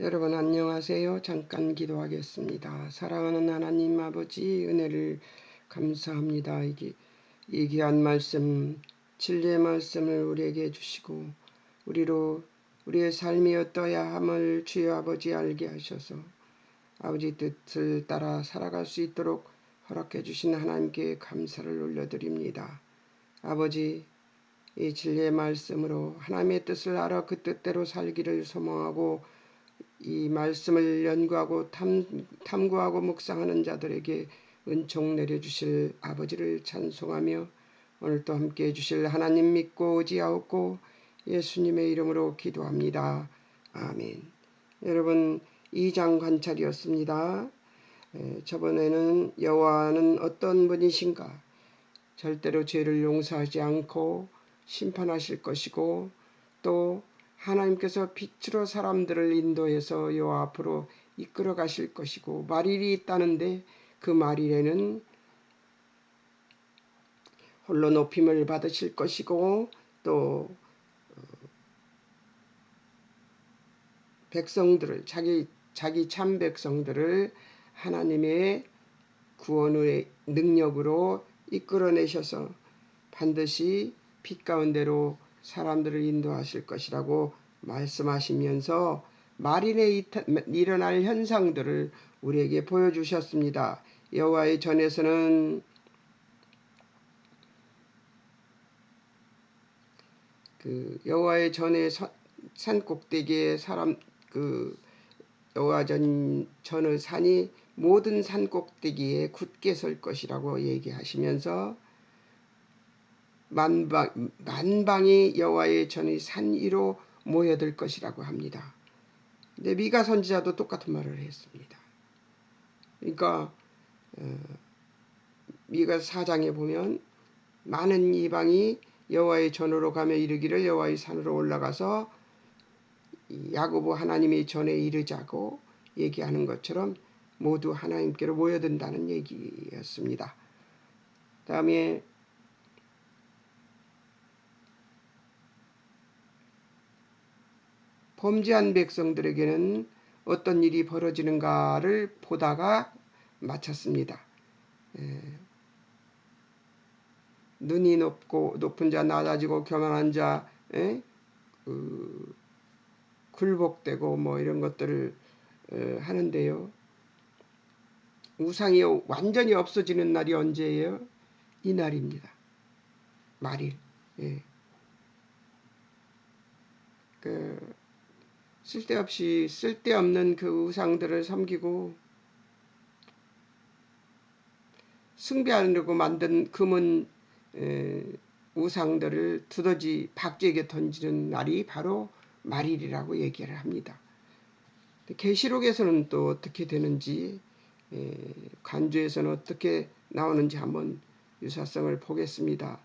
여러분 안녕하세요. 잠깐 기도하겠습니다. 사랑하는 하나님 아버지 은혜를 감사합니다. 이 귀한 말씀, 진리의 말씀을 우리에게 주시고 우리의 삶이 어떠해야 함을 주여 아버지 알게 하셔서 아버지 뜻을 따라 살아갈 수 있도록 허락해 주신 하나님께 감사를 올려드립니다. 아버지, 이 진리의 말씀으로 하나님의 뜻을 알아 그 뜻대로 살기를 소망하고 이 말씀을 연구하고 탐구하고 묵상하는 자들에게 은총 내려주실 아버지를 찬송하며 오늘도 함께해 주실 하나님 믿고 의지하옵고 예수님의 이름으로 기도합니다. 아멘. 여러분 2장 관찰이었습니다. 저번에는 여호와는 어떤 분이신가, 절대로 죄를 용서하지 않고 심판하실 것이고 또 하나님께서 빛으로 사람들을 인도해서 여호와 앞으로 이끌어 가실 것이고 말일이 있다는데 그 말일에는 홀로 높임을 받으실 것이고 또 백성들을 자기 참 백성들을 하나님의 구원의 능력으로 이끌어내셔서 반드시 빛 가운데로 사람들을 인도하실 것이라고 말씀하시면서 말일에 일어날 현상들을 우리에게 보여주셨습니다. 여호와의 전에서는 여호와의 전에 산 꼭대기에 여호와 전의 산이 모든 산 꼭대기에 굳게 설 것이라고 얘기하시면서 만방이 여호와의 전의 산 위로 모여들 것이라고 합니다. 근데 미가 선지자도 똑같은 말을 했습니다. 그러니까 미가 4장에 보면 많은 이방이 여호와의 전으로 가며 이르기를 여호와의 산으로 올라가서 야고보 하나님의 전에 이르자고 얘기하는 것처럼 모두 하나님께로 모여든다는 얘기였습니다. 다음에 범죄한 백성들에게는 어떤 일이 벌어지는가를 보다가 마쳤습니다. 눈이 높은 자, 낮아지고 교만한 자, 굴복되고 뭐 이런 것들을 하는데요. 우상이 완전히 없어지는 날이 언제예요? 이 날입니다. 말일. 쓸데없는 그 우상들을 섬기고 숭배하려고 만든 금은 우상들을 두더지 박쥐에게 던지는 날이 바로 말일이라고 얘기를 합니다. 계시록에서는 또 어떻게 되는지, 간주에서는 어떻게 나오는지 한번 유사성을 보겠습니다.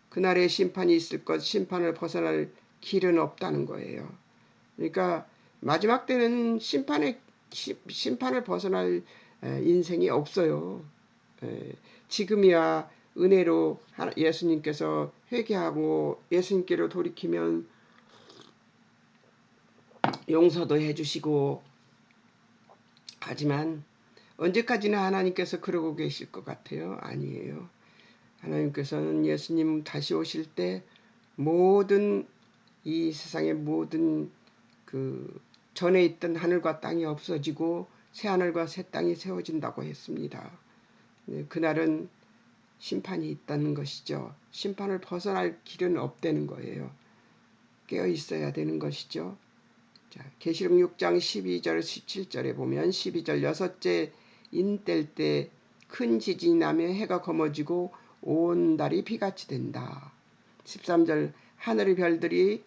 그날에 심판이 있을 것, 심판을 벗어날 길은 없다는 거예요. 그러니까 마지막 때는 심판을 벗어날 인생이 없어요. 지금이야 은혜로 예수님께서 회개하고 예수님께로 돌이키면 용서도 해주시고 하지만 언제까지나 하나님께서 그러고 계실 것 같아요? 아니에요. 하나님께서는 예수님 다시 오실 때 모든 이 세상의 모든 전에 있던 하늘과 땅이 없어지고 새 하늘과 새 땅이 세워진다고 했습니다. 그날은 심판이 있다는 것이죠. 심판을 벗어날 길은 없다는 거예요. 깨어 있어야 되는 것이죠. 자, 계시록 6장 12절 17절에 보면 12절 여섯째 인 뗄 때 큰 지진이 나며 해가 검어지고 온 달이 피같이 된다. 13절 하늘의 별들이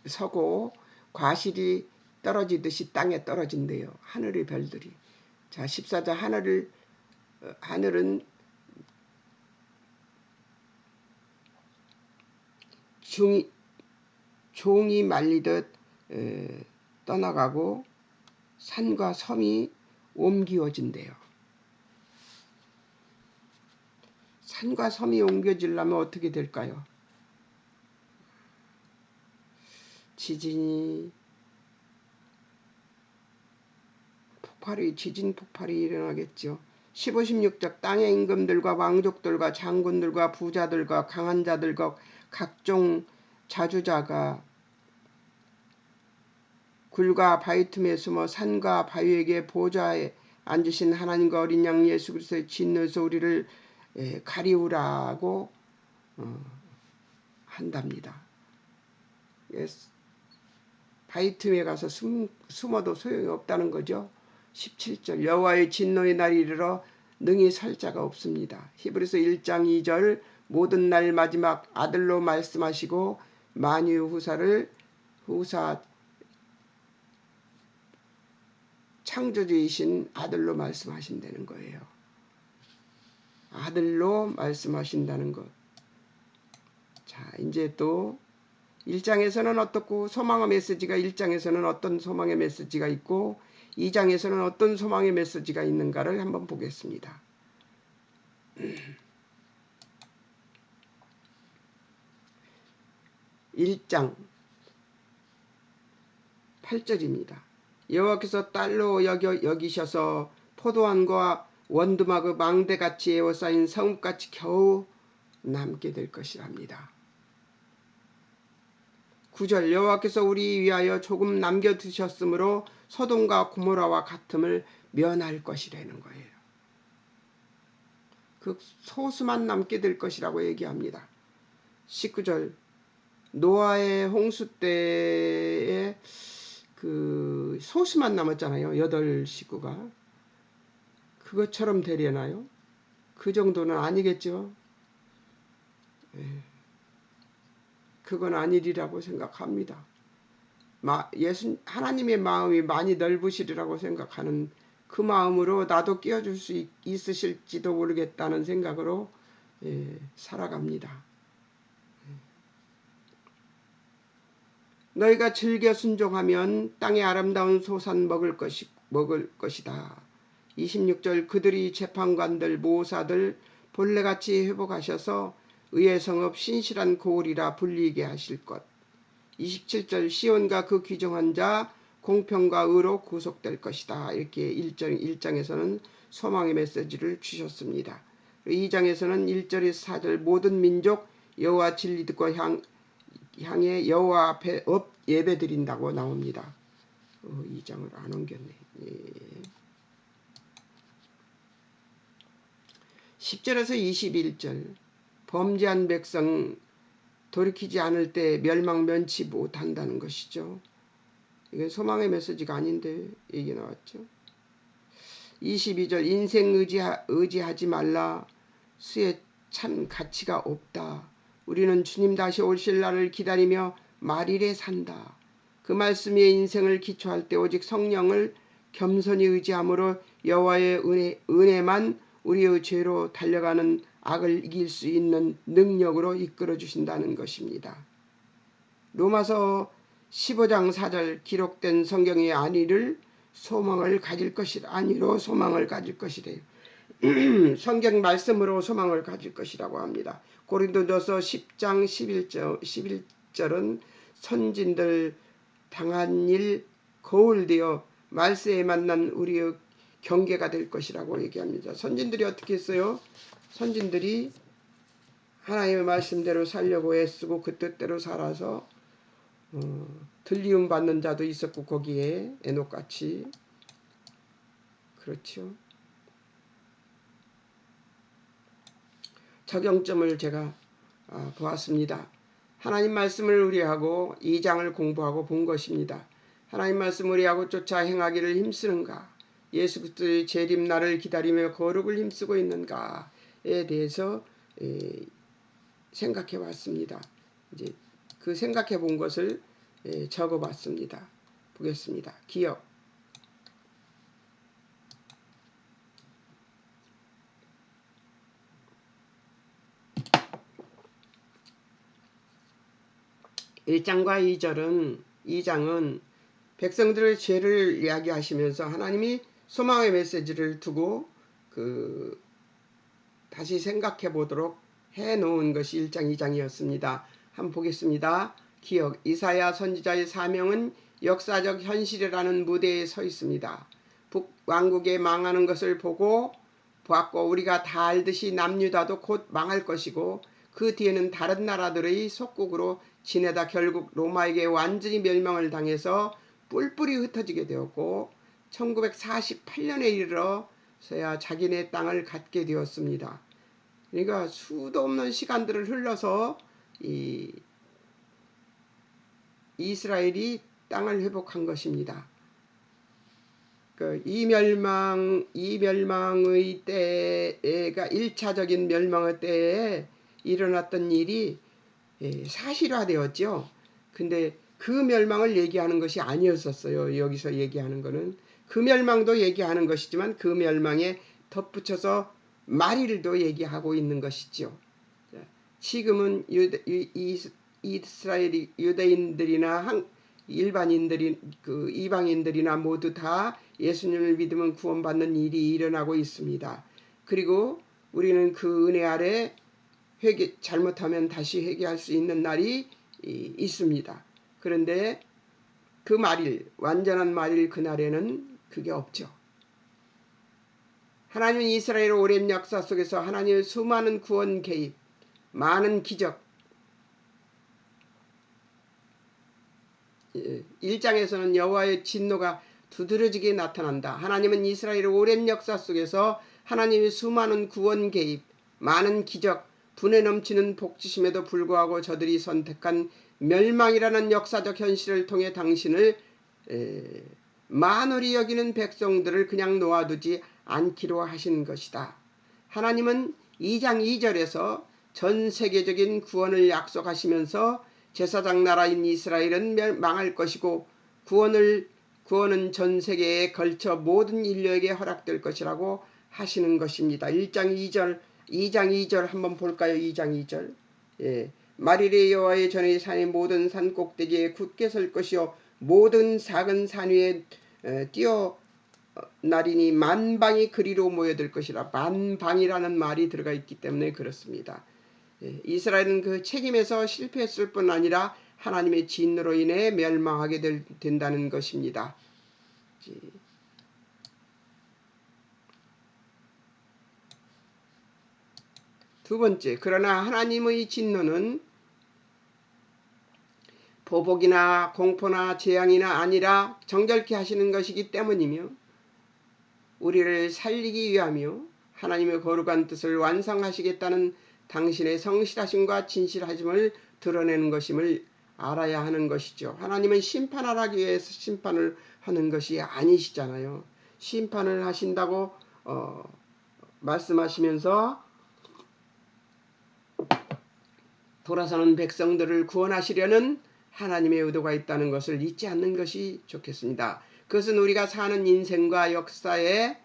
서고 과실이 떨어지듯이 땅에 떨어진대요. 하늘의 별들이. 자, 14절 하늘은 종이 말리듯 떠나가고 산과 섬이 옮겨진대요. 산과 섬이 옮겨지려면 어떻게 될까요? 지진 폭발이 일어나겠죠. 15, 16절 땅의 임금들과 왕족들과 장군들과 부자들과 강한 자들과 각종 자주자가 굴과 바위 틈에 숨어 산과 바위에게 보좌에 앉으신 하나님과 어린 양 예수 그리스도의 진노에서 우리를 가리우라고 한답니다. 바위 틈에 가서 숨어도 소용이 없다는 거죠. 17절 여호와의 진노의 날이 이르러 능히 설 자가 없습니다. 히브리서 1장 2절 모든 날 마지막 아들로 말씀하시고 만유 후사 창조주이신 아들로 말씀하신다는 거예요. 아들로 말씀하신다는 것. 자, 이제 또 1장에서는 어떻고 소망의 메시지가 1장에서는 어떤 소망의 메시지가 있고 2장에서는 어떤 소망의 메시지가 있는가를 한번 보겠습니다. 1장 8절입니다. 여호와께서 딸로 여기셔서 포도원과 원두막의 망대같이 에워싸인 성읍같이 겨우 남게 될 것이랍니다. 9절 여호와께서 우리 위하여 조금 남겨두셨으므로 소돔과 고모라와 같음을 면할 것이라는 거예요. 그 소수만 남게 될 것이라고 얘기합니다. 19절 노아의 홍수 때에 그 소수만 남았잖아요. 8 식구가. 그것처럼 되려나요? 그 정도는 아니겠죠. 그건 아니리라고 생각합니다. 하나님의 마음이 많이 넓으시리라고 생각하는 그 마음으로 나도 끼워줄 수 있으실지도 모르겠다는 생각으로 살아갑니다. 너희가 즐겨 순종하면 땅의 아름다운 소산 먹을 것이다. 26절 그들이 재판관들 모사들 본래같이 회복하셔서 의의 성읍 신실한 고을이라 불리게 하실 것. 27절 시온과 그 귀정한 자 공평과 의로 구속될 것이다. 이렇게 1장에서는 소망의 메시지를 주셨습니다. 2장에서는 1절에서 4절 모든 민족 여호와 진리 듣고 향해 여호와 앞에 예배 드린다고 나옵니다. 2장을 안 옮겼네. 10절에서 21절 범죄한 백성 돌이키지 않을 때 멸망 면치 못한다는 것이죠. 이건 소망의 메시지가 아닌데 얘기 나왔죠. 22절 인생 의지하지 말라. 수에 참 가치가 없다. 우리는 주님 다시 오실 날을 기다리며 말일에 산다. 그 말씀의 인생을 기초할 때 오직 성령을 겸손히 의지함으로 여호와의 은혜만 우리의 죄로 달려가는 악을 이길 수 있는 능력으로 이끌어 주신다는 것입니다. 로마서 15장 4절 기록된 성경의 안위를 소망을 가질 것이라 안위로 소망을 가질 것이래요. 성경 말씀으로 소망을 가질 것이라고 합니다. 고린도전서 10장 11절은 선진들 당한 일 거울되어 말세에 만난 우리의 경계가 될 것이라고 얘기합니다. 선진들이 어떻게 했어요? 선진들이 하나님의 말씀대로 살려고 애쓰고 그 뜻대로 살아서 들리움 받는 자도 있었고 거기에 에녹같이 그렇죠. 적용점을 제가 보았습니다. 하나님 말씀을 의뢰하고 2장을 공부하고 본 것입니다. 하나님 말씀을 의뢰하고 쫓아 행하기를 힘쓰는가? 예수 그리스도의 재림날을 기다리며 거룩을 힘쓰고 있는가에 대해서 생각해 봤습니다. 이제 그 생각해 본 것을 적어 봤습니다. 보겠습니다. 기억. (1장과 2장은 백성들의 죄를 이야기하시면서 하나님이 소망의 메시지를 두고 다시 생각해 보도록 해놓은 것이 1장, 2장이었습니다. 한번 보겠습니다. 기억, 이사야 선지자의 사명은 역사적 현실이라는 무대에 서 있습니다. 북왕국에 망하는 것을 보았고 우리가 다 알듯이 남유다도 곧 망할 것이고 그 뒤에는 다른 나라들의 속국으로 지내다 결국 로마에게 완전히 멸망을 당해서 뿔뿔이 흩어지게 되었고 1948년에 이르러서야 자기네 땅을 갖게 되었습니다. 그러니까 수도 없는 시간들을 흘러서 이스라엘이 땅을 회복한 것입니다. 이 멸망의 때가 1차적인 멸망의 때에 일어났던 일이 사실화되었죠. 근데 그 멸망을 얘기하는 것이 아니었었어요. 여기서 얘기하는 거는 그 멸망도 얘기하는 것이지만 그 멸망에 덧붙여서 말일도 얘기하고 있는 것이죠. 지금은 이스라엘이 유대인들이나 일반인들이 이방인들이나 모두 다 예수님을 믿으면 구원받는 일이 일어나고 있습니다. 그리고 우리는 그 은혜 아래 잘못하면 다시 회개할 수 있는 날이 있습니다. 그런데 그 말일, 완전한 말일 그날에는 그게 없죠. 하나님은 이스라엘 오랜 역사 속에서 하나님의 수많은 구원 개입, 많은 기적, 1장에서는 여호와의 진노가 두드러지게 나타난다. 하나님은 이스라엘의 오랜 역사 속에서 하나님의 수많은 구원 개입, 많은 기적, 분에 넘치는 복지심에도 불구하고 저들이 선택한 멸망이라는 역사적 현실을 통해 당신을 만홀히 여기는 백성들을 그냥 놓아두지 않기로 하신 것이다. 하나님은 2장 2절에서 전 세계적인 구원을 약속하시면서 제사장 나라인 이스라엘은 망할 것이고 구원은 전 세계에 걸쳐 모든 인류에게 허락될 것이라고 하시는 것입니다. 2장 2절 한번 볼까요? 2장 2절. 말일에 여호와의 전의 산의 모든 산 꼭대기에 굳게 설 것이요 모든 작은 산 위에 뛰어나리니 만방이 그리로 모여들 것이라. 만방이라는 말이 들어가 있기 때문에 그렇습니다. 이스라엘은 그 책임에서 실패했을 뿐 아니라 하나님의 진노로 인해 멸망하게 된다는 것입니다. 두 번째, 그러나 하나님의 진노는 보복이나 공포나 재앙이나 아니라 정결케 하시는 것이기 때문이며 우리를 살리기 위하며 하나님의 거룩한 뜻을 완성하시겠다는 당신의 성실하심과 진실하심을 드러내는 것임을 알아야 하는 것이죠. 하나님은 심판하기 위해서 심판을 하는 것이 아니시잖아요. 심판을 하신다고 말씀하시면서 돌아서는 백성들을 구원하시려는 하나님의 의도가 있다는 것을 잊지 않는 것이 좋겠습니다. 그것은 우리가 사는 인생과 역사의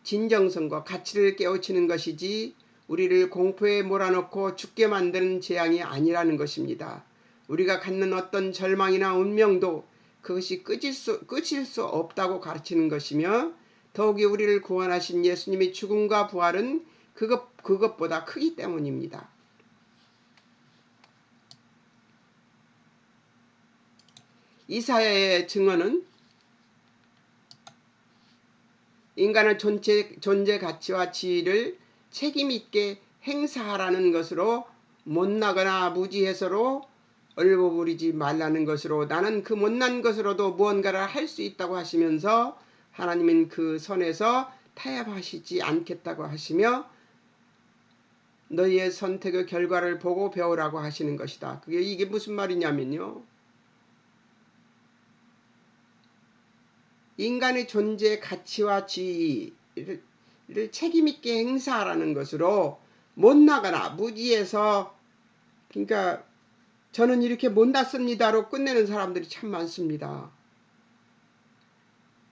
진정성과 가치를 깨우치는 것이지 우리를 공포에 몰아넣고 죽게 만드는 재앙이 아니라는 것입니다. 우리가 갖는 어떤 절망이나 운명도 그것이 끝일 수 없다고 가르치는 것이며 더욱이 우리를 구원하신 예수님의 죽음과 부활은 그것보다 크기 때문입니다. 이사야의 증언은 인간의 존재 가치와 지위를 책임있게 행사하라는 것으로 못나거나 무지해서로 얼버무리지 말라는 것으로 나는 그 못난 것으로도 무언가를 할 수 있다고 하시면서 하나님은 그 선에서 타협하시지 않겠다고 하시며 너희의 선택의 결과를 보고 배우라고 하시는 것이다. 이게 무슨 말이냐면요. 인간의 존재 가치와 지위를 책임있게 행사하라는 것으로 못나거나 무지해서 그러니까 저는 이렇게 못났습니다로 끝내는 사람들이 참 많습니다.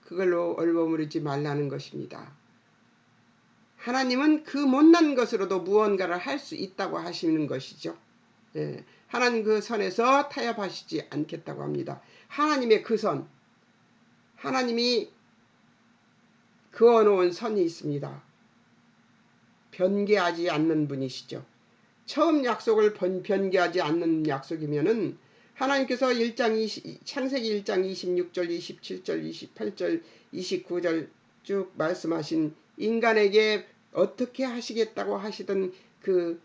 그걸로 얼버무리지 말라는 것입니다. 하나님은 그 못난 것으로도 무언가를 할 수 있다고 하시는 것이죠. 하나님 그 선에서 타협하시지 않겠다고 합니다. 하나님의 그 선, 하나님이 그어놓은 선이 있습니다. 변개하지 않는 분이시죠. 처음 약속을 변개하지 않는 약속이면은 하나님께서 창세기 1장 26절, 27절, 28절, 29절 쭉 말씀하신 인간에게 어떻게 하시겠다고 하시던 그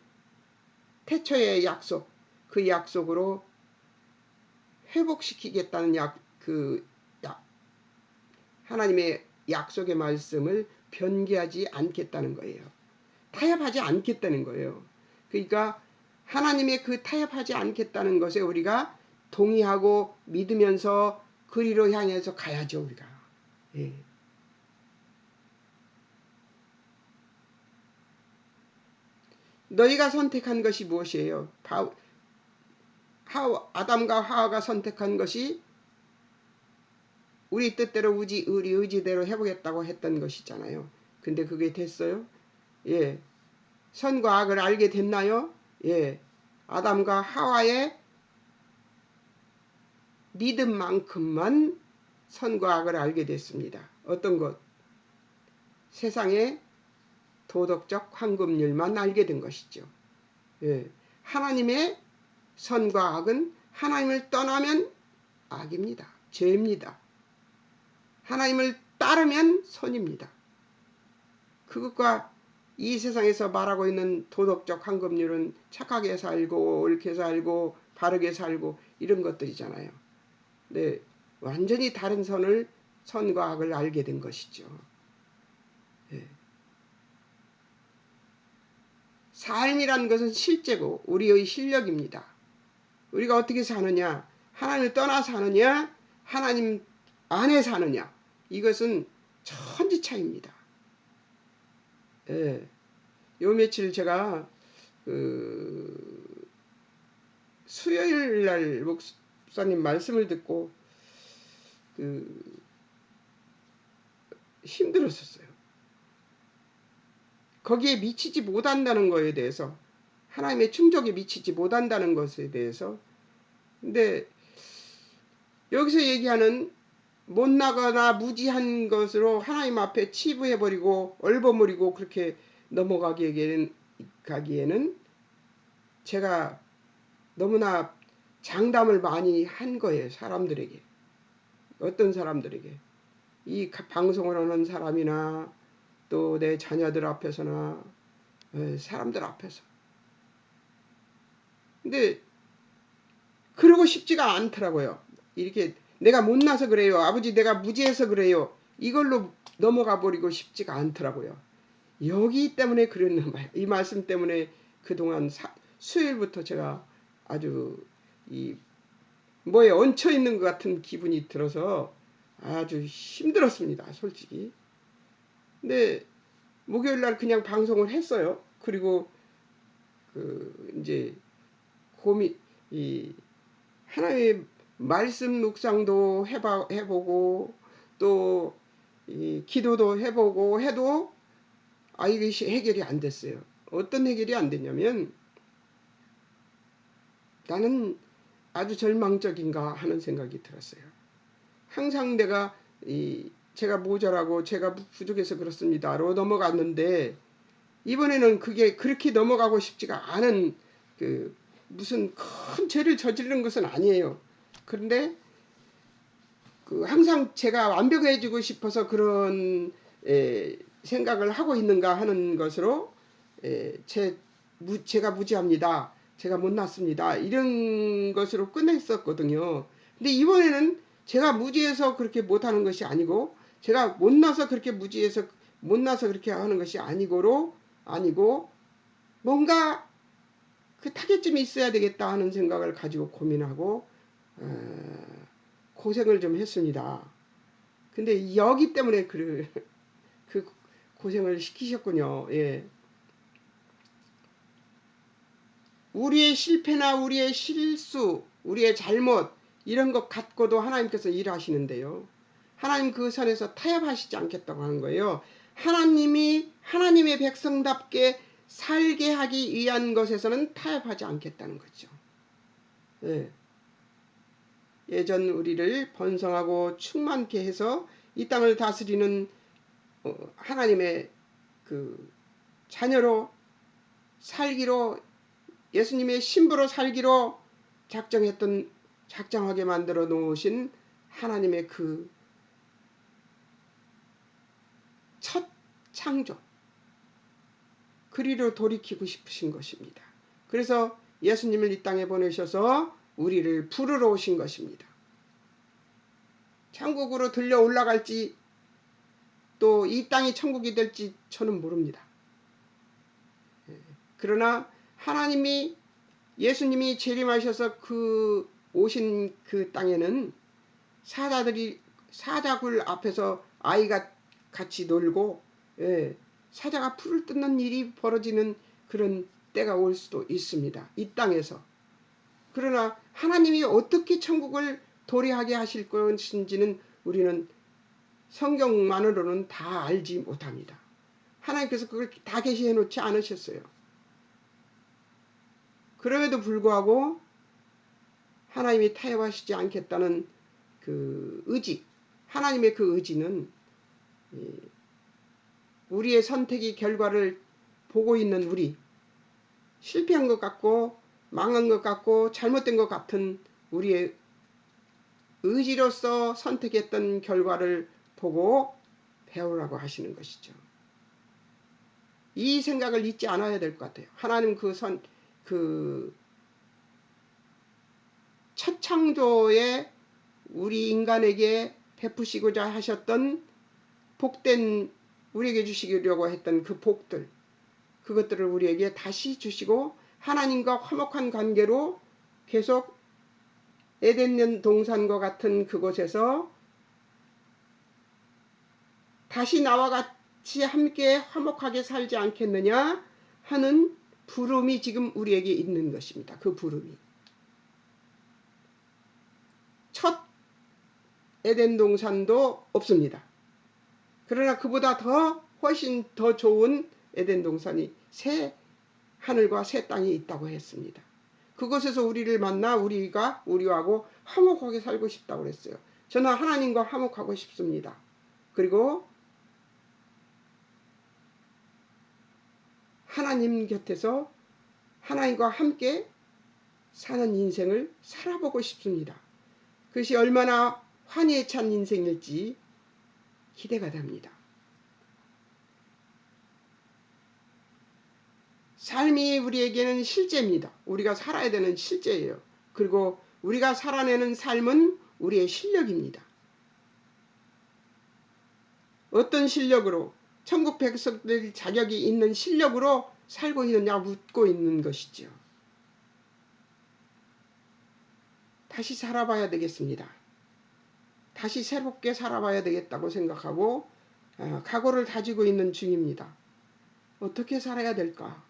태초의 약속, 그 약속으로 회복시키겠다는 하나님의 약속의 말씀을 변개하지 않겠다는 거예요. 타협하지 않겠다는 거예요. 그러니까 하나님의 그 타협하지 않겠다는 것에 우리가 동의하고 믿으면서 그리로 향해서 가야죠, 우리가. 예. 너희가 선택한 것이 무엇이에요? 아담과 하와가 선택한 것이 우리 뜻대로 우리 의지대로 해보겠다고 했던 것이잖아요. 근데 그게 됐어요? 예. 선과 악을 알게 됐나요? 예. 아담과 하와의 믿음만큼만 선과 악을 알게 됐습니다. 어떤 것? 세상의 도덕적 황금률만 알게 된 것이죠. 예. 하나님의 선과 악은 하나님을 떠나면 악입니다. 죄입니다. 하나님을 따르면 선입니다. 그것과 이 세상에서 말하고 있는 도덕적 황금률은 착하게 살고 옳게 살고 바르게 살고 이런 것들이잖아요. 네, 완전히 다른 선과 악을 알게 된 것이죠. 네. 삶이란 것은 실제고 우리의 실력입니다. 우리가 어떻게 사느냐, 하나님을 떠나 사느냐, 하나님 안에 사느냐, 이것은 천지 차이입니다. 예. 요 며칠 제가 수요일 날 목사님 말씀을 듣고 힘들었었어요. 거기에 미치지 못한다는 것에 대해서, 하나님의 충족에 미치지 못한다는 것에 대해서. 근데 여기서 얘기하는 못나거나 무지한 것으로 하나님 앞에 치부해버리고 얼버무리고 그렇게 넘어가기에는 제가 너무나 장담을 많이 한 거예요. 사람들에게. 어떤 사람들에게. 이 방송을 하는 사람이나 또 내 자녀들 앞에서나 사람들 앞에서. 근데 그러고 싶지가 않더라고요. 이렇게 내가 못나서 그래요. 아버지 내가 무지해서 그래요. 이걸로 넘어가 버리고 싶지가 않더라고요. 여기 때문에 그랬나 봐요. 이 말씀 때문에 그동안 수요일부터 제가 아주 뭐에 얹혀 있는 것 같은 기분이 들어서 아주 힘들었습니다. 솔직히. 근데 목요일 날 그냥 방송을 했어요. 그리고 이제 하나님의 말씀 묵상도 해보고 또 기도도 해보고 해도 이게 해결이 안 됐어요. 어떤 해결이 안 됐냐면 나는 아주 절망적인가 하는 생각이 들었어요. 항상 제가 모자라고 제가 부족해서 그렇습니다로 넘어갔는데 이번에는 그게 그렇게 넘어가고 싶지가 않은 무슨 큰 죄를 저지른 것은 아니에요. 그런데 항상 제가 완벽해지고 싶어서 그런 생각을 하고 있는가 하는 것으로 제가 무지합니다. 제가 못났습니다. 이런 것으로 끝냈었거든요. 근데 이번에는 제가 무지해서 그렇게 못하는 것이 아니고 제가 못나서 그렇게 못나서 그렇게 하는 것이 아니고 뭔가 그 타겟점이 있어야 되겠다 하는 생각을 가지고 고민하고 고생을 좀 했습니다. 근데 여기 때문에 그 고생을 시키셨군요. 예. 우리의 실패나 우리의 실수, 우리의 잘못 이런 것 갖고도 하나님께서 일하시는데요. 하나님 그 선에서 타협하시지 않겠다고 하는 거예요. 하나님이 하나님의 백성답게 살게 하기 위한 것에서는 타협하지 않겠다는 거죠. 예. 예전 우리를 번성하고 충만케 해서 이 땅을 다스리는 하나님의 자녀로 살기로 예수님의 신부로 살기로 작정했던 작정하게 만들어 놓으신 하나님의 그 첫 창조, 그리로 돌이키고 싶으신 것입니다. 그래서 예수님을 이 땅에 보내셔서 우리를 부르러 오신 것입니다. 천국으로 들려 올라갈지 또 이 땅이 천국이 될지 저는 모릅니다. 그러나 하나님이 예수님이 재림하셔서 그 오신 그 땅에는 사자굴 앞에서 아이가 같이 놀고 사자가 풀을 뜯는 일이 벌어지는 그런 때가 올 수도 있습니다. 이 땅에서. 그러나 하나님이 어떻게 천국을 도래하게 하실 것인지는 우리는 성경만으로는 다 알지 못합니다. 하나님께서 그걸 다 계시해 놓지 않으셨어요. 그럼에도 불구하고 하나님이 타협하시지 않겠다는 그 의지, 하나님의 그 의지는 우리의 선택의 결과를 보고 있는 우리, 실패한 것 같고 망한 것 같고 잘못된 것 같은 우리의 의지로서 선택했던 결과를 보고 배우라고 하시는 것이죠. 이 생각을 잊지 않아야 될 것 같아요. 하나님 첫 창조에 우리 인간에게 베푸시고자 하셨던 복된, 우리에게 주시려고 했던 그 복들, 그것들을 우리에게 다시 주시고 하나님과 화목한 관계로 계속 에덴 동산과 같은 그곳에서 다시 나와 같이 함께 화목하게 살지 않겠느냐 하는 부름이 지금 우리에게 있는 것입니다. 그 부름이. 첫 에덴 동산도 없습니다. 그러나 그보다 훨씬 더 좋은 에덴 동산이 새 하늘과 새 땅이 있다고 했습니다. 그곳에서 우리를 만나 우리하고 화목하게 살고 싶다고 그랬어요. 저는 하나님과 화목하고 싶습니다. 그리고 하나님 곁에서 하나님과 함께 사는 인생을 살아보고 싶습니다. 그것이 얼마나 환희에 찬 인생일지 기대가 됩니다. 삶이 우리에게는 실제입니다. 우리가 살아야 되는 실제예요. 그리고 우리가 살아내는 삶은 우리의 실력입니다. 어떤 실력으로, 천국 백성들 자격이 있는 실력으로 살고 있느냐 묻고 있는 것이죠. 다시 살아봐야 되겠습니다. 다시 새롭게 살아봐야 되겠다고 생각하고 각오를 다지고 있는 중입니다. 어떻게 살아야 될까?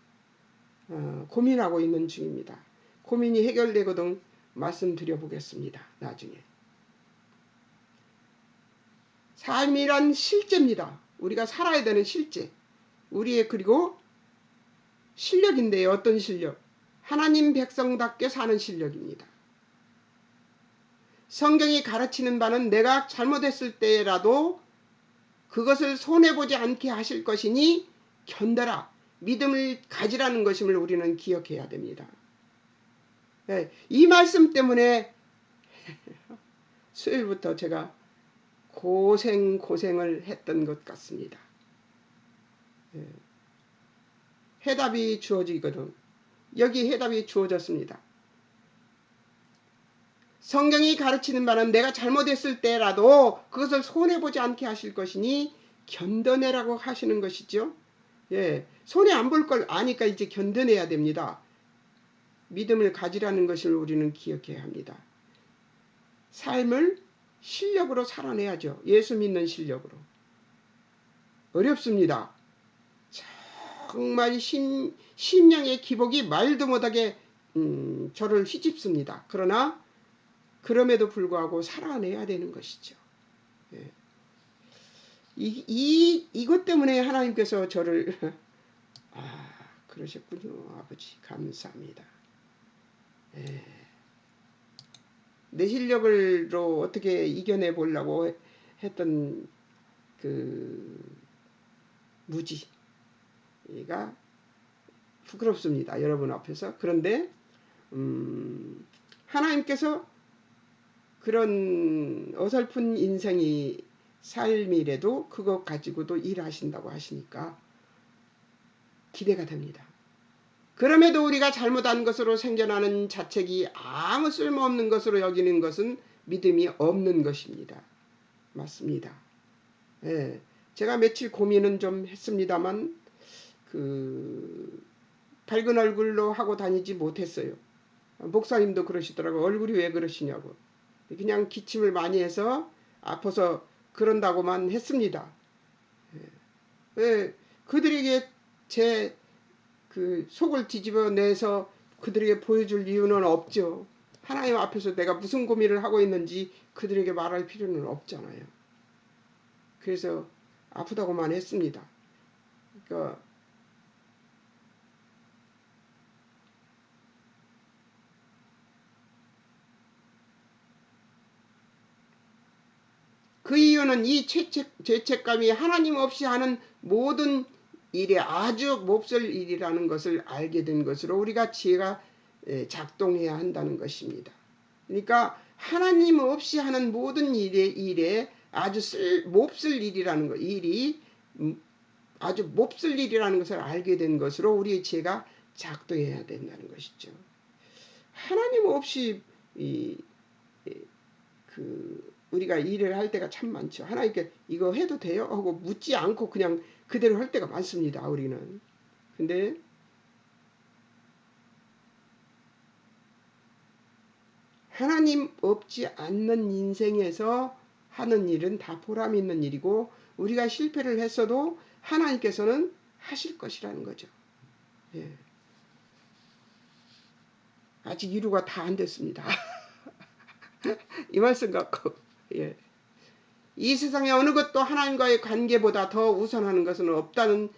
고민하고 있는 중입니다. 고민이 해결되거든 말씀드려 보겠습니다. 나중에. 삶이란 실제입니다. 우리가 살아야 되는 실제. 우리의 그리고 실력인데요. 어떤 실력? 하나님 백성답게 사는 실력입니다. 성경이 가르치는 바는 내가 잘못했을 때라도 그것을 손해보지 않게 하실 것이니 견뎌라. 믿음을 가지라는 것임을 우리는 기억해야 됩니다. 네, 이 말씀 때문에 수요일부터 제가 고생을 했던 것 같습니다. 네, 해답이 주어지거든. 여기 해답이 주어졌습니다. 성경이 가르치는 바는 내가 잘못했을 때라도 그것을 손해보지 않게 하실 것이니 견뎌내라고 하시는 것이죠. 예, 손해 안 볼 걸 아니까 이제 견뎌내야 됩니다. 믿음을 가지라는 것을 우리는 기억해야 합니다. 삶을 실력으로 살아내야죠. 예수 믿는 실력으로. 어렵습니다. 정말 심령의 기복이 말도 못하게 저를 휘집습니다. 그러나 그럼에도 불구하고 살아내야 되는 것이죠. 예. 이것 때문에 하나님께서 저를 그러셨군요. 아버지 감사합니다. 예. 내 실력으로 어떻게 이겨내 보려고 했던 그 무지가 부끄럽습니다. 여러분 앞에서. 그런데 하나님께서 그런 어설픈 인생이 삶이라도 그것 가지고도 일하신다고 하시니까 기대가 됩니다. 그럼에도 우리가 잘못한 것으로 생겨나는 자책이 아무 쓸모없는 것으로 여기는 것은 믿음이 없는 것입니다. 맞습니다. 예, 제가 며칠 고민은 좀 했습니다만 밝은 얼굴로 하고 다니지 못했어요. 목사님도 그러시더라고요. 얼굴이 왜 그러시냐고. 그냥 기침을 많이 해서 아파서 그런다고만 했습니다. 왜 그들에게 제 속을 뒤집어내서 그들에게 보여줄 이유는 없죠. 하나님 앞에서 내가 무슨 고민을 하고 있는지 그들에게 말할 필요는 없잖아요. 그래서 아프다고만 했습니다. 그러니까 그 이유는 이 죄책감이 하나님 없이 하는 모든 일에 아주 몹쓸 일이라는 것을 알게 된 것으로 우리가 지혜가 작동해야 한다는 것입니다. 그러니까 하나님 없이 하는 모든 일에 아주 몹쓸 일이라는 것, 일이 아주 몹쓸 일이라는 것을 알게 된 것으로 우리의 지혜가 작동해야 된다는 것이죠. 하나님 없이 우리가 일을 할 때가 참 많죠. 하나님께 이거 해도 돼요? 하고 묻지 않고 그냥 그대로 할 때가 많습니다. 우리는. 근데 하나님 없지 않는 인생에서 하는 일은 다 보람 있는 일이고 우리가 실패를 했어도 하나님께서는 하실 것이라는 거죠. 예. 아직 이루가 다 안 됐습니다. 이 말씀 갖고 예. 이 세상에 어느 것도 하나님과의 관계보다 더 우선하는 것은 없다는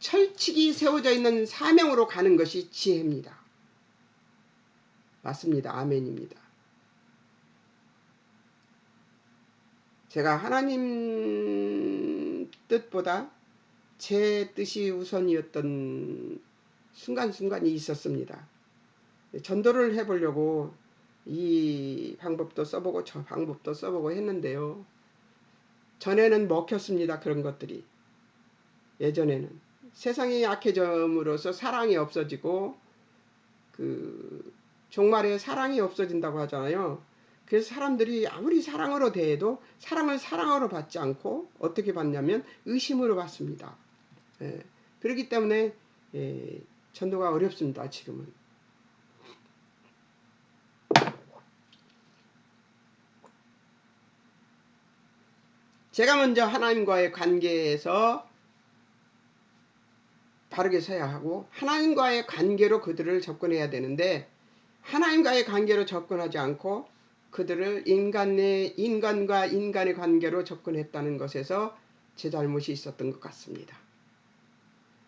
철칙이 세워져 있는 사명으로 가는 것이 지혜입니다. 맞습니다. 아멘입니다. 제가 하나님 뜻보다 제 뜻이 우선이었던 순간순간이 있었습니다. 전도를 해보려고 이 방법도 써보고 저 방법도 써보고 했는데요. 전에는 먹혔습니다. 그런 것들이. 예전에는. 세상이 약해짐으로써 사랑이 없어지고 종말에 사랑이 없어진다고 하잖아요. 그래서 사람들이 아무리 사랑으로 대해도 사랑을 사랑으로 받지 않고 어떻게 받냐면 의심으로 받습니다. 예, 그렇기 때문에 전도가 어렵습니다. 지금은. 제가 먼저 하나님과의 관계에서 바르게 서야 하고 하나님과의 관계로 그들을 접근해야 되는데 하나님과의 관계로 접근하지 않고 그들을 인간과 인간의 관계로 접근했다는 것에서 제 잘못이 있었던 것 같습니다.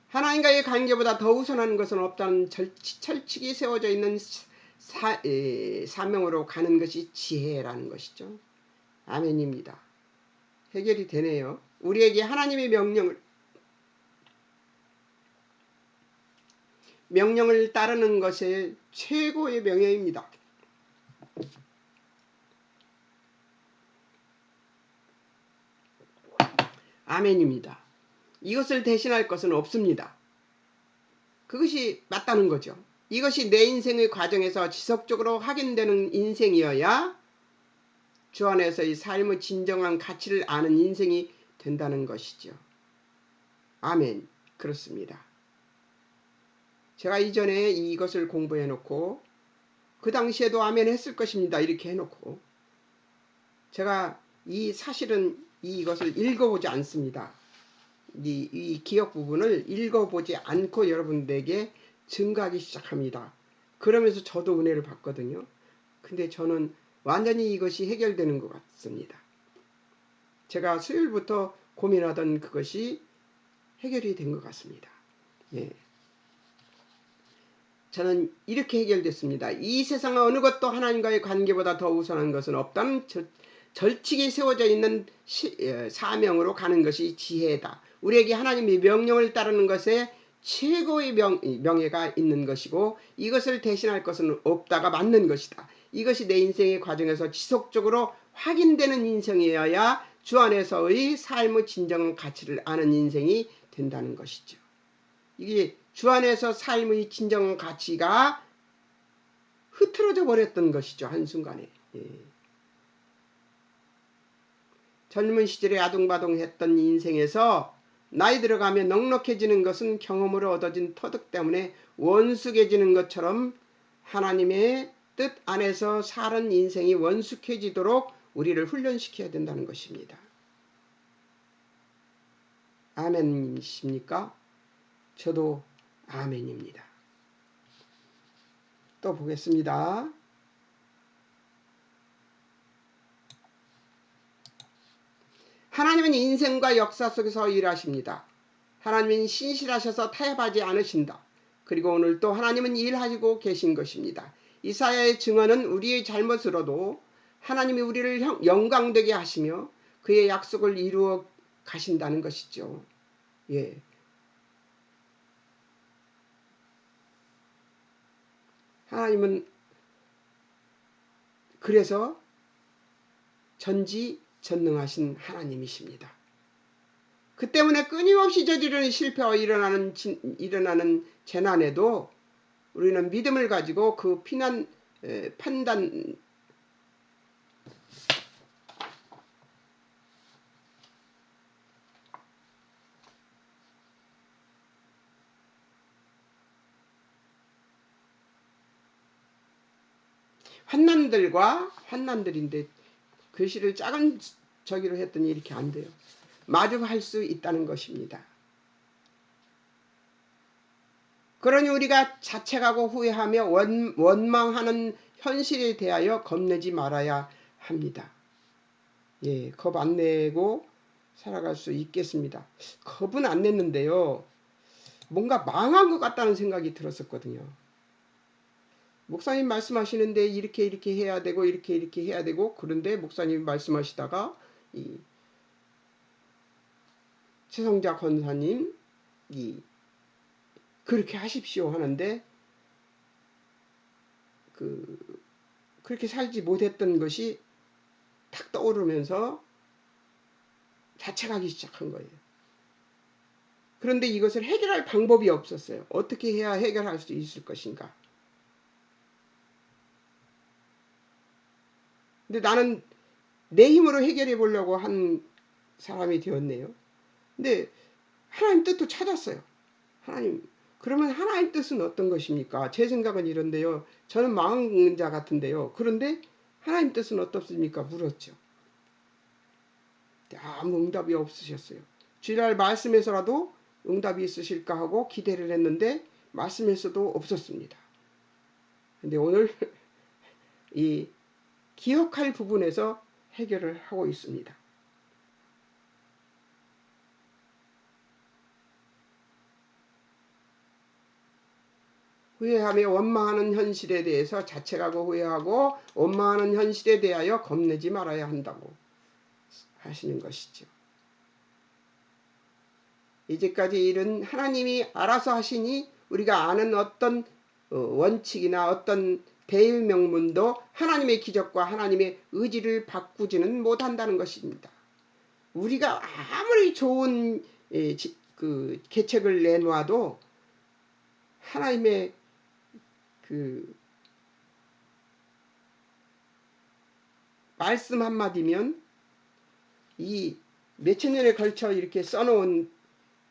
하나님과의 관계보다 더 우선하는 것은 없다는 철칙이 세워져 있는 사명으로 가는 것이 지혜라는 것이죠. 아멘입니다. 해결이 되네요. 우리에게 하나님의 명령을 따르는 것이 최고의 명예입니다. 아멘입니다. 이것을 대신할 것은 없습니다. 그것이 맞다는 거죠. 이것이 내 인생의 과정에서 지속적으로 확인되는 인생이어야 주 안에서의 삶의 진정한 가치를 아는 인생이 된다는 것이죠. 아멘. 그렇습니다. 제가 이전에 이것을 공부해 놓고 그 당시에도 아멘 했을 것입니다. 이렇게 해놓고 제가 사실은 이것을 읽어보지 않습니다. 이 기억 부분을 읽어보지 않고 여러분들에게 증가하기 시작합니다. 그러면서 저도 은혜를 받거든요. 근데 저는 완전히 이것이 해결되는 것 같습니다. 제가 수요일부터 고민하던 그것이 해결이 된 것 같습니다. 예. 저는 이렇게 해결됐습니다. 이 세상 어느 것도 하나님과의 관계보다 더 우선한 것은 없다는 절칙이 세워져 있는 사명으로 가는 것이 지혜다. 우리에게 하나님의 명령을 따르는 것에 최고의 명예가 있는 것이고 이것을 대신할 것은 없다가 맞는 것이다. 이것이 내 인생의 과정에서 지속적으로 확인되는 인생이어야 주 안에서의 삶의 진정한 가치를 아는 인생이 된다는 것이죠. 이게 주 안에서 삶의 진정한 가치가 흐트러져 버렸던 것이죠. 한순간에. 젊은 시절에 아둥바둥했던 인생에서 나이 들어가며 넉넉해지는 것은 경험으로 얻어진 터득 때문에 원숙해지는 것처럼 하나님의 뜻 안에서 사는 인생이 원숙해지도록 우리를 훈련시켜야 된다는 것입니다. 아멘이십니까? 저도 아멘입니다. 또 보겠습니다. 하나님은 인생과 역사 속에서 일하십니다. 하나님은 신실하셔서 타협하지 않으신다. 그리고 오늘 또 하나님은 일하시고 계신 것입니다. 이사야의 증언은 우리의 잘못으로도 하나님이 우리를 영광되게 하시며 그의 약속을 이루어 가신다는 것이죠. 예. 하나님은 그래서 전지전능하신 하나님이십니다. 그 때문에 끊임없이 저지르는 실패와 일어나는 재난에도 우리는 믿음을 가지고 그 판단 환난들인데 글씨를 작은 저기로 했더니 이렇게 안 돼요. 마주할 수 있다는 것입니다. 그러니 우리가 자책하고 후회하며 원망하는 현실에 대하여 겁내지 말아야 합니다. 예, 겁 안 내고 살아갈 수 있겠습니다. 겁은 안 냈는데요. 뭔가 망한 것 같다는 생각이 들었었거든요. 목사님 말씀하시는데 이렇게 해야 되고 이렇게 해야 되고 그런데 목사님 말씀하시다가 이 최성자 권사님 그렇게 하십시오 하는데 그렇게 살지 못했던 것이 탁 떠오르면서 자책하기 시작한 거예요. 그런데 이것을 해결할 방법이 없었어요. 어떻게 해야 해결할 수 있을 것인가. 근데 나는 내 힘으로 해결해 보려고 한 사람이 되었네요. 근데 하나님 뜻도 찾았어요. 하나님, 그러면 하나님 뜻은 어떤 것입니까? 제 생각은 이런데요. 저는 망한 자 같은데요. 그런데 하나님 뜻은 어떻습니까? 물었죠. 아무 응답이 없으셨어요. 주일날 말씀에서라도 응답이 있으실까 하고 기대를 했는데 말씀에서도 없었습니다. 근데 오늘 이 기억할 부분에서 해결을 하고 있습니다. 후회하며 원망하는 현실에 대해서 자책하고 후회하고 원망하는 현실에 대하여 겁내지 말아야 한다고 하시는 것이죠. 이제까지 일은 하나님이 알아서 하시니 우리가 아는 어떤 원칙이나 어떤 대일 명문도 하나님의 기적과 하나님의 의지를 바꾸지는 못한다는 것입니다. 우리가 아무리 좋은 계책을 내놓아도 하나님의 말씀 한마디면 이 몇천 년에 걸쳐 이렇게 써놓은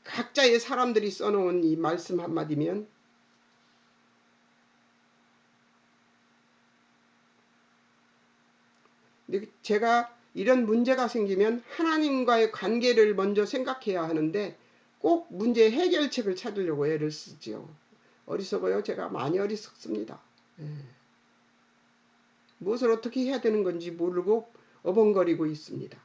각자의 사람들이 써놓은 이 말씀 한마디면 근데 제가 이런 문제가 생기면 하나님과의 관계를 먼저 생각해야 하는데 꼭 문제 해결책을 찾으려고 애를 쓰죠. 어리석어요. 제가 많이 어리석습니다. 무엇을 어떻게 해야 되는 건지 모르고 어벙거리고 있습니다.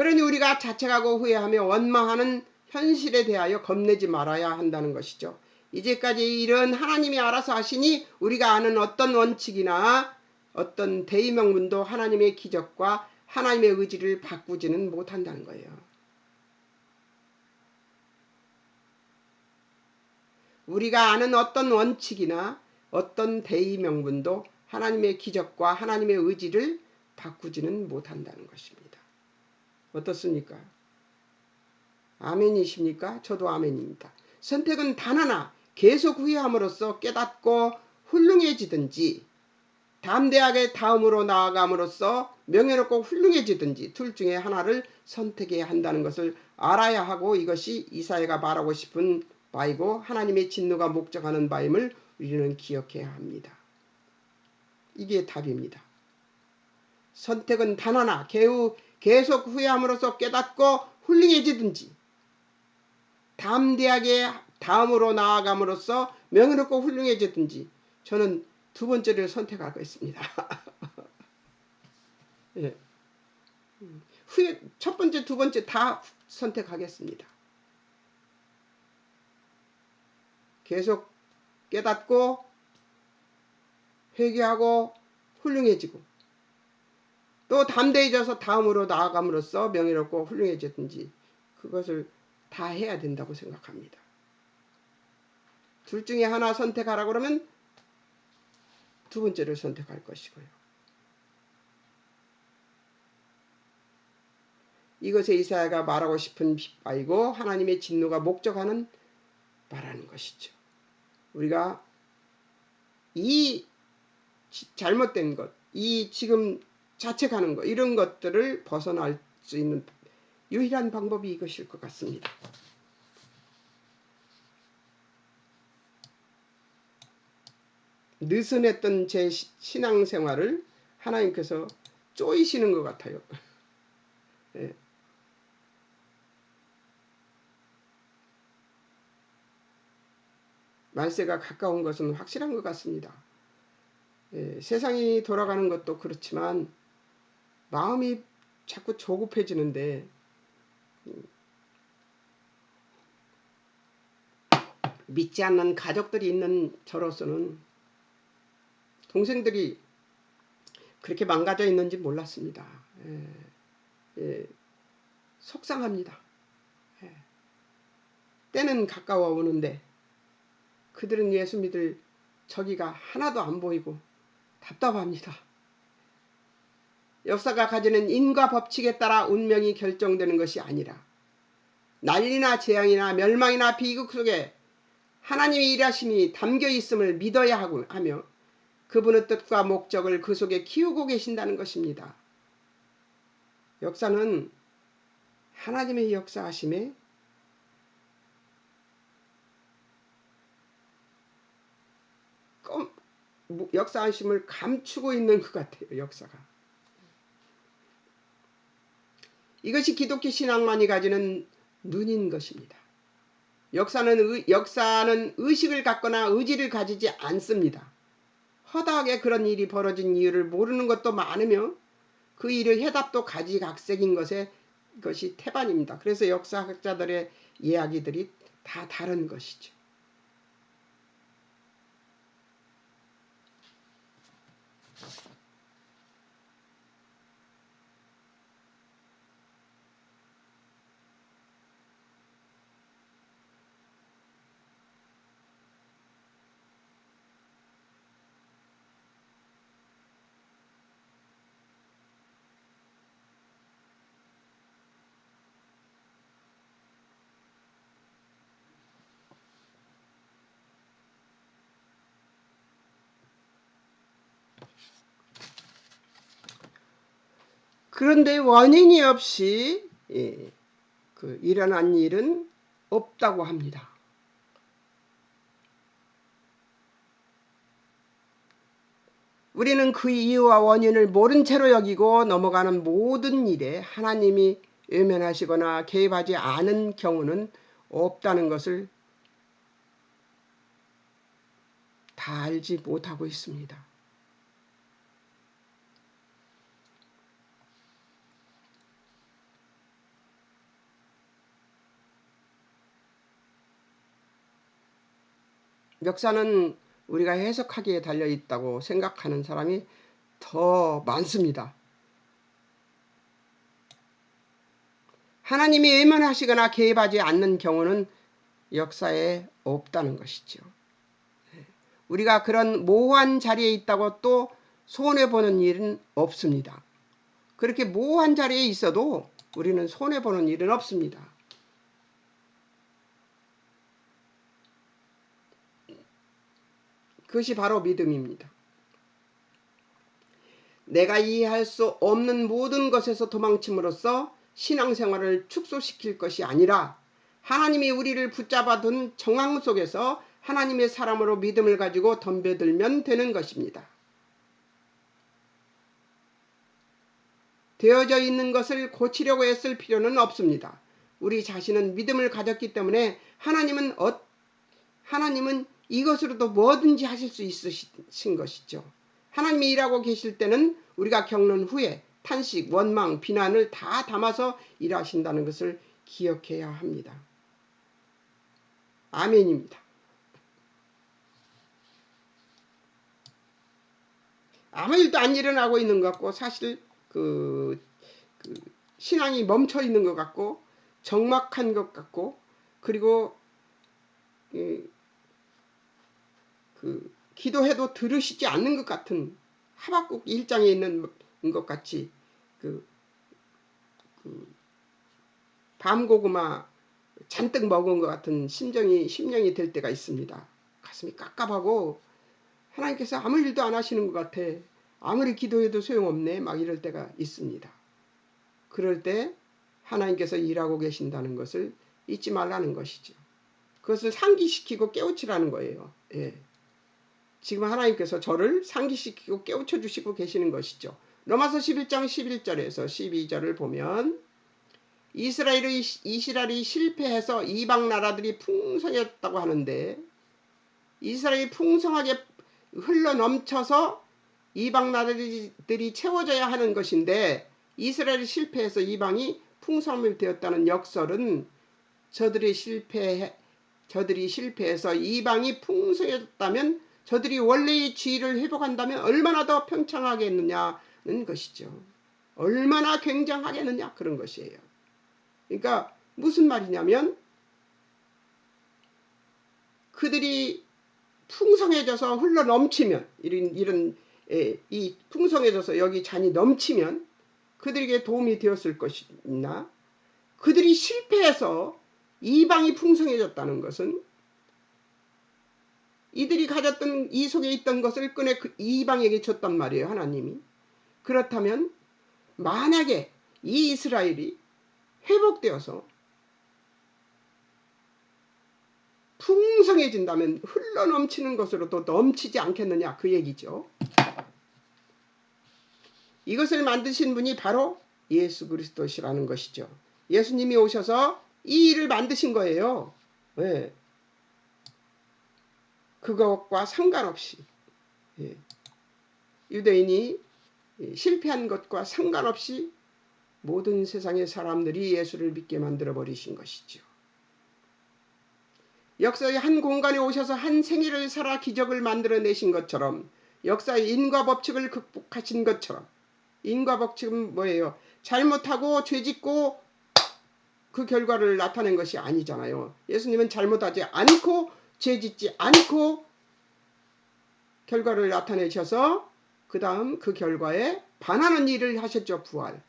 그러니 우리가 자책하고 후회하며 원망하는 현실에 대하여 겁내지 말아야 한다는 것이죠. 이제까지 이런 하나님이 알아서 하시니 우리가 아는 어떤 원칙이나 어떤 대의명분도 하나님의 기적과 하나님의 의지를 바꾸지는 못한다는 거예요. 우리가 아는 어떤 원칙이나 어떤 대의명분도 하나님의 기적과 하나님의 의지를 바꾸지는 못한다는 것입니다. 어떻습니까? 아멘이십니까? 저도 아멘입니다. 선택은 단 하나, 계속 후회함으로써 깨닫고 훌륭해지든지 담대하게 다음으로 나아감으로써 명예롭고 훌륭해지든지 둘 중에 하나를 선택해야 한다는 것을 알아야 하고, 이것이 이사야가 말하고 싶은 바이고 하나님의 진노가 목적하는 바임을 우리는 기억해야 합니다. 이게 답입니다. 선택은 단 하나, 계속 후회함으로써 깨닫고 훌륭해지든지 담대하게 다음으로 나아감으로써 명예롭고 훌륭해지든지, 저는 두 번째를 선택하겠습니다. 예. 첫 번째, 두 번째 다 선택하겠습니다. 계속 깨닫고 회개하고 훌륭해지고 또 담대해져서 다음으로 나아감으로써 명예롭고 훌륭해지든지, 그것을 다 해야 된다고 생각합니다. 둘 중에 하나 선택하라 그러면 두 번째를 선택할 것이고요. 이것에 이사야가 말하고 싶은 바이고 하나님의 진노가 목적하는 바라는 것이죠. 우리가 이 잘못된 것, 이 지금 자책하는 것, 이런 것들을 벗어날 수 있는 유일한 방법이 이것일 것 같습니다. 느슨했던 제 신앙생활을 하나님께서 쪼이시는 것 같아요. 예. 말세가 가까운 것은 확실한 것 같습니다. 예, 세상이 돌아가는 것도 그렇지만 마음이 자꾸 조급해지는데, 믿지 않는 가족들이 있는 저로서는 동생들이 그렇게 망가져 있는지 몰랐습니다. 속상합니다. 때는 가까워 오는데 그들은 예수 믿을 저기가 하나도 안 보이고 답답합니다. 역사가 가지는 인과 법칙에 따라 운명이 결정되는 것이 아니라 난리나 재앙이나 멸망이나 비극 속에 하나님의 일하심이 담겨 있음을 믿어야 하며 그분의 뜻과 목적을 그 속에 키우고 계신다는 것입니다. 역사는 하나님의 역사하심에 역사하심을 감추고 있는 것 같아요. 역사가. 이것이 기독교 신앙만이 가지는 눈인 것입니다. 역사는 의식을 갖거나 의지를 가지지 않습니다. 허다하게 그런 일이 벌어진 이유를 모르는 것도 많으며 그 일의 해답도 가지각색인 것이 태반입니다. 그래서 역사학자들의 이야기들이 다 다른 것이죠. 그런데 원인이 없이 일어난 일은 없다고 합니다. 우리는 그 이유와 원인을 모른 채로 여기고 넘어가는 모든 일에 하나님이 외면하시거나 개입하지 않은 경우는 없다는 것을 다 알지 못하고 있습니다. 역사는 우리가 해석하기에 달려있다고 생각하는 사람이 더 많습니다. 하나님이 외면하시거나 개입하지 않는 경우는 역사에 없다는 것이죠. 우리가 그런 모호한 자리에 있다고 또 손해보는 일은 없습니다. 그렇게 모호한 자리에 있어도 우리는 손해보는 일은 없습니다. 그것이 바로 믿음입니다. 내가 이해할 수 없는 모든 것에서 도망침으로써 신앙생활을 축소시킬 것이 아니라 하나님이 우리를 붙잡아둔 정황 속에서 하나님의 사람으로 믿음을 가지고 덤벼들면 되는 것입니다. 되어져 있는 것을 고치려고 애쓸 필요는 없습니다. 우리 자신은 믿음을 가졌기 때문에 하나님은 이것으로도 뭐든지 하실 수 있으신 것이죠. 하나님이 일하고 계실 때는 우리가 겪는 후회, 탄식, 원망, 비난을 다 담아서 일하신다는 것을 기억해야 합니다. 아멘입니다. 아무 일도 안 일어나고 있는 것 같고 사실 신앙이 멈춰 있는 것 같고 적막한 것 같고 그리고 기도해도 들으시지 않는 것 같은 하박국 1장에 있는 것 같이 밤고구마 잔뜩 먹은 것 같은 심령이 될 때가 있습니다. 가슴이 깝깝하고 하나님께서 아무 일도 안 하시는 것 같아. 아무리 기도해도 소용없네. 막 이럴 때가 있습니다. 그럴 때 하나님께서 일하고 계신다는 것을 잊지 말라는 것이죠. 그것을 상기시키고 깨우치라는 거예요. 예. 지금 하나님께서 저를 상기시키고 깨우쳐 주시고 계시는 것이죠. 로마서 11장 11절에서 12절을 보면 이스라엘이 실패해서 이방 나라들이 풍성했다고 하는데 이스라엘이 풍성하게 흘러넘쳐서 이방 나라들이 채워져야 하는 것인데 이스라엘이 실패해서 이방이 풍성함이 되었다는 역설은 저들이 실패해서 이방이 풍성해졌다면 저들이 원래의 지위를 회복한다면 얼마나 더 평창하겠느냐는 것이죠. 얼마나 굉장하겠느냐 그런 것이에요. 그러니까 무슨 말이냐면 그들이 풍성해져서 흘러넘치면 이 풍성해져서 여기 잔이 넘치면 그들에게 도움이 되었을 것이나 그들이 실패해서 이방이 풍성해졌다는 것은 이들이 가졌던 이 속에 있던 것을 꺼내 이방에게 줬단 말이에요. 하나님이. 그렇다면 만약에 이 이스라엘이 회복되어서 풍성해진다면 흘러넘치는 것으로도 넘치지 않겠느냐 그 얘기죠. 이것을 만드신 분이 바로 예수 그리스도시라는 것이죠. 예수님이 오셔서 이 일을 만드신 거예요. 네. 그것과 상관없이 유대인이 실패한 것과 상관없이 모든 세상의 사람들이 예수를 믿게 만들어 버리신 것이죠. 역사의 한 공간에 오셔서 한 생애를 살아 기적을 만들어내신 것처럼 역사의 인과 법칙을 극복하신 것처럼 인과 법칙은 뭐예요? 잘못하고 죄짓고 그 결과를 나타낸 것이 아니잖아요. 예수님은 잘못하지 않고 죄짓지 않고 결과를 나타내셔서 그 다음 그 결과에 반하는 일을 하셨죠. 부활.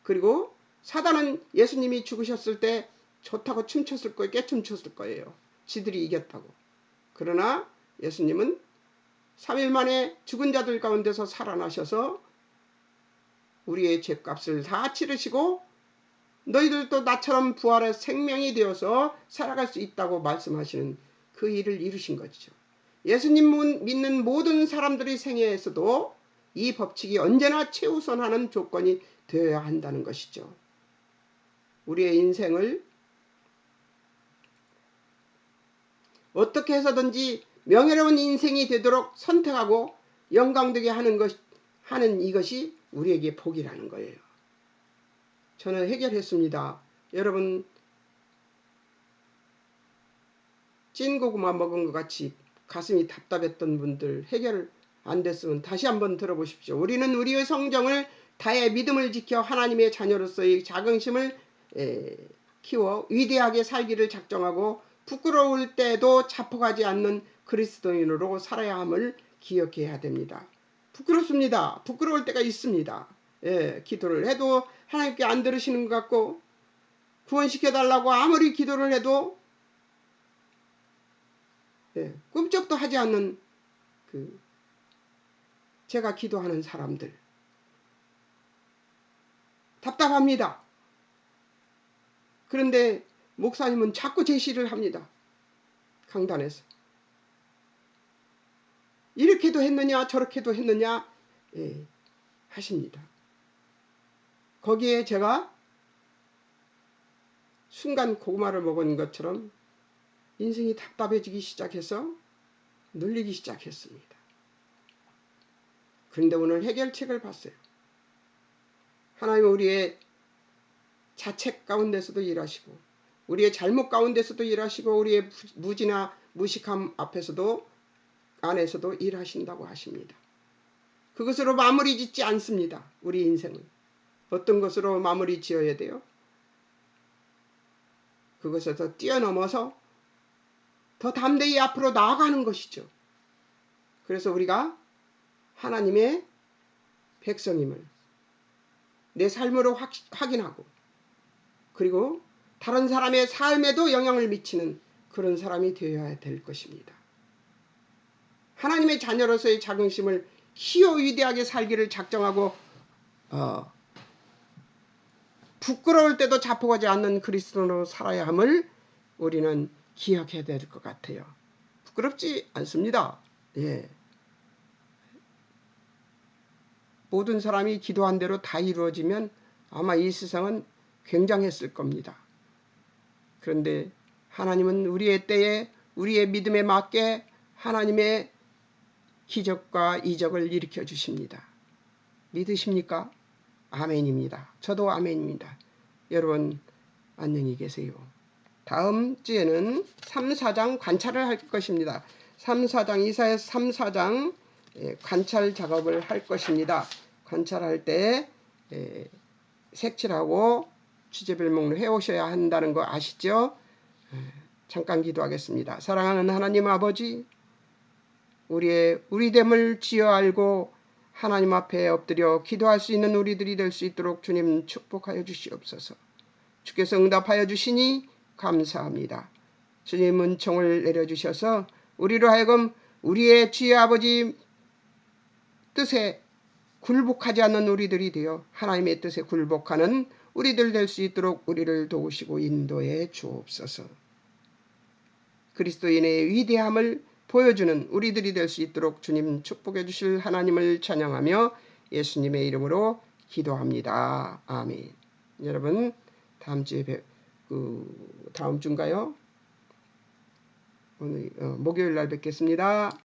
그리고 사단은 예수님이 죽으셨을 때 좋다고 춤췄을 거예요. 깨춤췄을 거예요. 지들이 이겼다고. 그러나 예수님은 3일 만에 죽은 자들 가운데서 살아나셔서 우리의 죄값을 다 치르시고 너희들도 나처럼 부활의 생명이 되어서 살아갈 수 있다고 말씀하시는 그 일을 이루신 것이죠. 예수님 믿는 모든 사람들의 생애에서도 이 법칙이 언제나 최우선하는 조건이 되어야 한다는 것이죠. 우리의 인생을 어떻게 해서든지 명예로운 인생이 되도록 선택하고 영광되게 하는 이것이 우리에게 복이라는 거예요. 저는 해결했습니다. 여러분 찐 고구마 먹은 것 같이 가슴이 답답했던 분들 해결 안 됐으면 다시 한번 들어보십시오. 우리는 우리의 성정을 다해 믿음을 지켜 하나님의 자녀로서의 자긍심을 키워 위대하게 살기를 작정하고 부끄러울 때도 자폭하지 않는 그리스도인으로 살아야 함을 기억해야 됩니다. 부끄럽습니다. 부끄러울 때가 있습니다. 기도를 해도 하나님께 안 들으시는 것 같고 구원시켜달라고 아무리 기도를 해도 꿈쩍도 하지 않는 제가 기도하는 사람들 답답합니다. 그런데 목사님은 자꾸 제시를 합니다. 강단에서 이렇게도 했느냐 저렇게도 했느냐 하십니다. 거기에 제가 순간 고구마를 먹은 것처럼 인생이 답답해지기 시작해서 눌리기 시작했습니다. 그런데 오늘 해결책을 봤어요. 하나님은 우리의 자책 가운데서도 일하시고 우리의 잘못 가운데서도 일하시고 우리의 무지나 무식함 앞에서도 안에서도 일하신다고 하십니다. 그것으로 마무리 짓지 않습니다. 우리 인생은. 어떤 것으로 마무리 지어야 돼요? 그것에서 뛰어넘어서 더 담대히 앞으로 나아가는 것이죠. 그래서 우리가 하나님의 백성임을 내 삶으로 확인하고 그리고 다른 사람의 삶에도 영향을 미치는 그런 사람이 되어야 될 것입니다. 하나님의 자녀로서의 자긍심을 키워 위대하게 살기를 작정하고 부끄러울 때도 자폭하지 않는 그리스도로 살아야 함을 우리는 기억해야 될 것 같아요. 부끄럽지 않습니다. 모든 사람이 기도한 대로 다 이루어지면 아마 이 세상은 굉장했을 겁니다. 그런데 하나님은 우리의 때에 우리의 믿음에 맞게 하나님의 기적과 이적을 일으켜 주십니다. 믿으십니까? 아멘입니다. 저도 아멘입니다. 여러분 안녕히 계세요. 다음 주에는 3, 4장 관찰을 할 것입니다. 3, 4장 이사야서 3, 4장 관찰 작업을 할 것입니다. 관찰할 때 색칠하고 주제별 목록 해오셔야 한다는 거 아시죠? 잠깐 기도하겠습니다. 사랑하는 하나님 아버지, 우리됨을 지어 알고 하나님 앞에 엎드려 기도할 수 있는 우리들이 될 수 있도록 주님 축복하여 주시옵소서. 주께서 응답하여 주시니 감사합니다. 주님 은총을 내려주셔서 우리로 하여금 우리의 주의 아버지 뜻에 굴복하지 않는 우리들이 되어 하나님의 뜻에 굴복하는 우리들 될 수 있도록 우리를 도우시고 인도해 주옵소서. 그리스도인의 위대함을 보여주는 우리들이 될 수 있도록 주님 축복해 주실 하나님을 찬양하며 예수님의 이름으로 기도합니다. 아멘. 여러분 다음 주에 다음 주인가요? 오늘 목요일 날 뵙겠습니다.